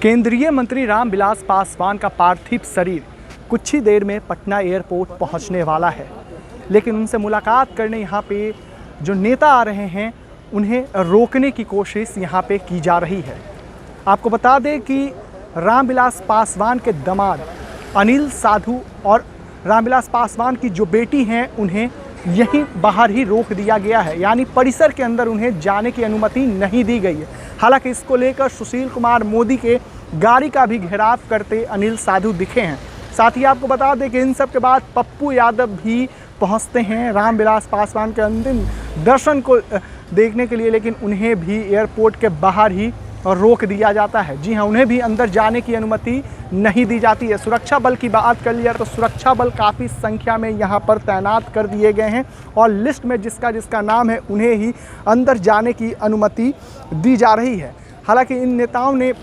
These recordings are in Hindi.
केंद्रीय मंत्री रामविलास पासवान का पार्थिव शरीर कुछ ही देर में पटना एयरपोर्ट पहुंचने वाला है, लेकिन उनसे मुलाकात करने यहाँ पे जो नेता आ रहे हैं उन्हें रोकने की कोशिश यहाँ पे की जा रही है। आपको बता दें कि रामविलास पासवान के दामाद अनिल साधु और रामविलास पासवान की जो बेटी हैं उन्हें यहीं बाहर ही रोक दिया गया है, यानी परिसर के अंदर उन्हें जाने की अनुमति नहीं दी गई है। हालांकि इसको लेकर सुशील कुमार मोदी के गाड़ी का भी घेराव करते अनिल साधु दिखे हैं। साथ ही आपको बता दें कि इन सब के बाद पप्पू यादव भी पहुंचते हैं रामविलास पासवान के अंतिम दर्शन को देखने के लिए, लेकिन उन्हें भी एयरपोर्ट के बाहर ही रोक दिया जाता है। जी हाँ, उन्हें भी अंदर जाने की अनुमति नहीं दी जाती है। सुरक्षा बल की बात कर लिया तो सुरक्षा बल काफ़ी संख्या में यहाँ पर तैनात कर दिए गए हैं और लिस्ट में जिसका जिसका नाम है उन्हें ही अंदर जाने की अनुमति दी जा रही है। हालांकि इन नेताओं ने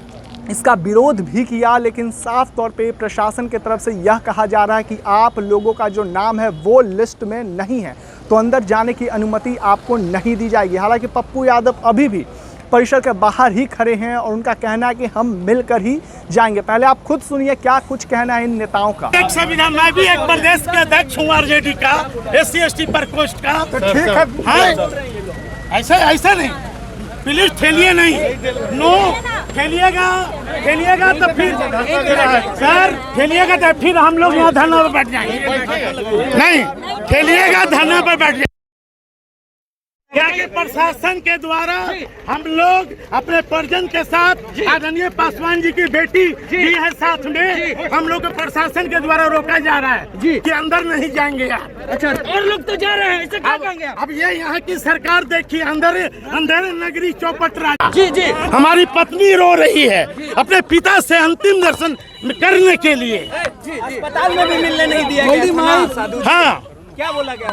इसका विरोध भी किया, लेकिन साफ तौर पे प्रशासन की तरफ से यह कहा जा रहा है कि आप लोगों का जो नाम है वो लिस्ट में नहीं है, तो अंदर जाने की अनुमति आपको नहीं दी जाएगी। हालांकि पप्पू यादव अभी भी परिसर के बाहर ही खड़े हैं और उनका कहना है कि हम मिलकर ही जाएंगे। पहले आप खुद सुनिए क्या कुछ कहना है इन नेताओं का। एक संविधान, मैं भी एक प्रदेश के अध्यक्ष हूँ आरजेडी का, SC/ST प्रकोष्ठ का। तो ठीक है, ऐसा नहीं, प्लीज ठेलिए नहीं। नो, खेलिएगा तो फिर सर खेलिएगा तो फिर हम लोग यहाँ धरना पर बैठ जाएंगे। नहीं खेलिएगा, धरना पर बैठ जाएंगे। प्रशासन के द्वारा हम लोग अपने परिजन के साथ, आदरणीय पासवान जी की बेटी भी है साथ में, हम लोग प्रशासन के द्वारा रोका जा रहा है कि अंदर नहीं जाएंगे आप। अच्छा, और लोग तो जा रहे हैं, इसे क्या कहेंगे? अब ये यहाँ की सरकार देखिए, अंधेरे नगरी चौपट राजा जी हमारी पत्नी रो रही है अपने पिता से अंतिम दर्शन करने के लिए। अस्पताल में भी मिलने नहीं दिया गया। हाँ, क्या बोला गया?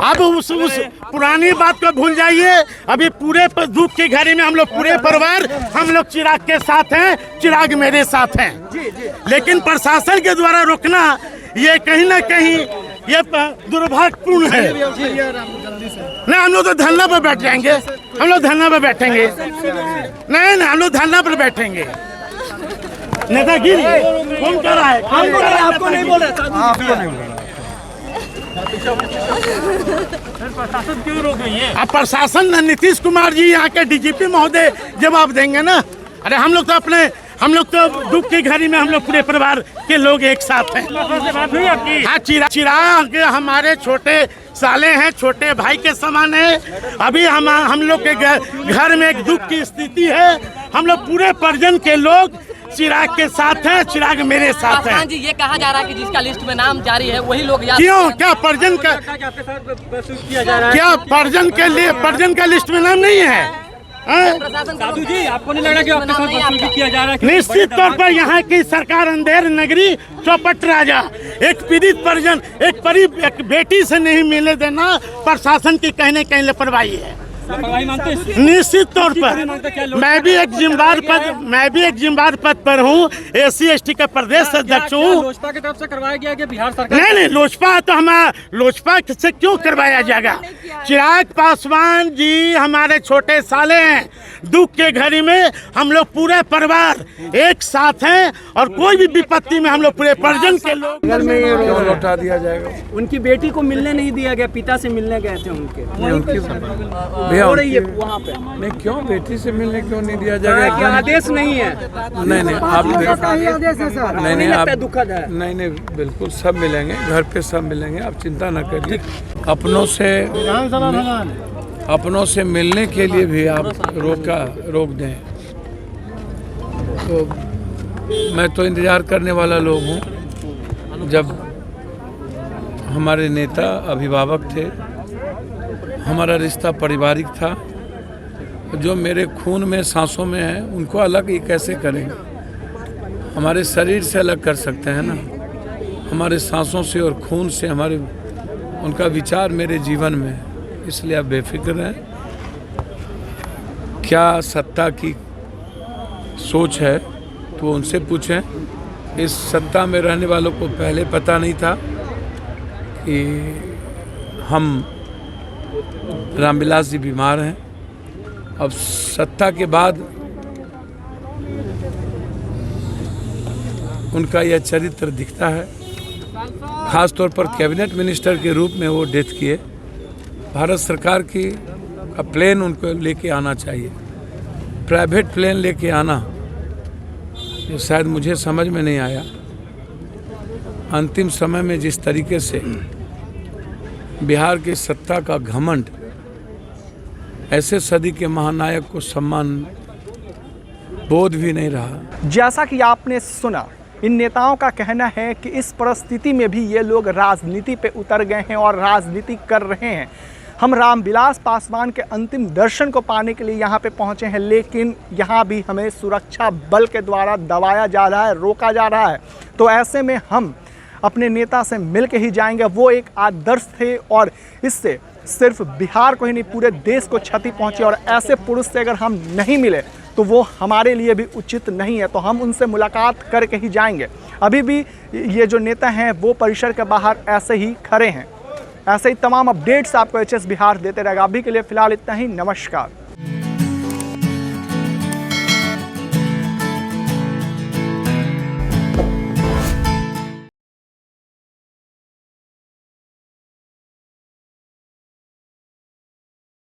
अब उस पुरानी बात को भूल जाइए। अभी पूरे दुख की घड़ी में हम लोग पूरे परिवार, हम लोग चिराग के साथ हैं, चिराग मेरे साथ हैं। लेकिन प्रशासन के द्वारा रोकना ये कहीं ना कहीं ये दुर्भाग्यपूर्ण है। नहीं, हम लोग तो धरना पर बैठ जाएंगे, हम लोग धरना पर बैठेंगे। नहीं, हम लोग धरना पर बैठेंगे। नेतागिरी कौन कर रहा है? आपको नहीं बोल रहा, आपको नहीं बोल रहा। प्रशासन क्यों रोक रही है? अब प्रशासन नीतीश कुमार जी यहाँ के DGP महोदय जवाब देंगे ना। अरे हम लोग तो दुख की घड़ी में हम लोग पूरे परिवार के लोग एक साथ हैं। हाँ, चिराग हमारे छोटे साले हैं, छोटे भाई के समान है। अभी हम लोग के घर में एक दुख की स्थिति है। हम लोग पूरे परिजन के लोग चिराग के साथ हैं, चिराग मेरे साथ हैं। जी, ये कहा जा रहा है कि जिसका लिस्ट में नाम जारी है वही लोग क्यों? क्या परिजन का क्या परिजन का लिस्ट में नाम नहीं है? साधु जी, आपको नहीं लग रहा कि आपके साथ वसूली किया जा रहा है? निश्चित तौर पर यहाँ की सरकार अंधेर नगरी चौपट राजा, एक पीड़ित परिजन, एक बेटी से नहीं मिलने देना प्रशासन की कहीं न कहीं लापरवाही है। निश्चित तौर पर मैं भी एक जिम्मेदार पद पर हूँ, SC/ST का प्रदेश अध्यक्ष हूँ। लोजपा की तरफ से करवाया गया कि बिहार सरकार? नहीं, लोजपा तो लोजपा से क्यों करवाया जाएगा? चिराग पासवान जी हमारे छोटे साले हैं। दुख के घड़ी में हम लोग पूरे परिवार एक साथ हैं और कोई भी विपत्ति में हम लोग पूरे परिजन के लोग लौटा दिया जाएगा। उनकी बेटी को मिलने नहीं दिया गया, पिता से मिलने गए थे उनके। हो रही है वहाँ पे। नहीं, क्यों बेटी से मिलने क्यों नहीं दिया जाएगा? क्या आदेश नहीं है? नहीं, आप आदेश है सर। नहीं, आप दुखद है। नहीं, बिल्कुल सब मिलेंगे, घर पे सब मिलेंगे, आप चिंता न करिए। अपनों से मिलने के लिए भी आप रोक दें तो मैं तो इंतजार करने वाला लोग हूँ। जब हमारे नेता अभिभावक थे, हमारा रिश्ता पारिवारिक था, जो मेरे खून में सांसों में है उनको अलग ही कैसे करेंगे? हमारे शरीर से अलग कर सकते हैं ना, हमारे सांसों से और खून से उनका विचार मेरे जीवन में है। इसलिए आप बेफिक्र हैं। क्या सत्ता की सोच है तो उनसे पूछें। इस सत्ता में रहने वालों को पहले पता नहीं था कि हम रामविलास जी बीमार हैं। अब सत्ता के बाद उनका यह चरित्र दिखता है। खास तौर पर कैबिनेट मिनिस्टर के रूप में वो डेथ किए। भारत सरकार की का प्लेन उनको लेके आना चाहिए, प्राइवेट प्लेन लेके आना, ये शायद मुझे समझ में नहीं आया। अंतिम समय में जिस तरीके से बिहार की सत्ता का घमंड, ऐसे सदी के महानायक को सम्मान बोध भी नहीं रहा। जैसा कि आपने सुना, इन नेताओं का कहना है कि इस परिस्थिति में भी ये लोग राजनीति पे उतर गए हैं और राजनीति कर रहे हैं। हम रामविलास पासवान के अंतिम दर्शन को पाने के लिए यहाँ पे पहुँचे हैं, लेकिन यहाँ भी हमें सुरक्षा बल के द्वारा दबाया जा रहा है, रोका जा रहा है। तो ऐसे में हम अपने नेता से मिल के ही जाएंगे। वो एक आदर्श थे और इससे सिर्फ बिहार को ही नहीं, पूरे देश को क्षति पहुंची, और ऐसे पुरुष से अगर हम नहीं मिले तो वो हमारे लिए भी उचित नहीं है। तो हम उनसे मुलाकात करके ही जाएंगे। अभी भी ये जो नेता हैं वो परिसर के बाहर ऐसे ही खड़े हैं। ऐसे ही तमाम अपडेट्स आपको HS बिहार देते रहेगा। अभी के लिए फ़िलहाल इतना ही। नमस्कार।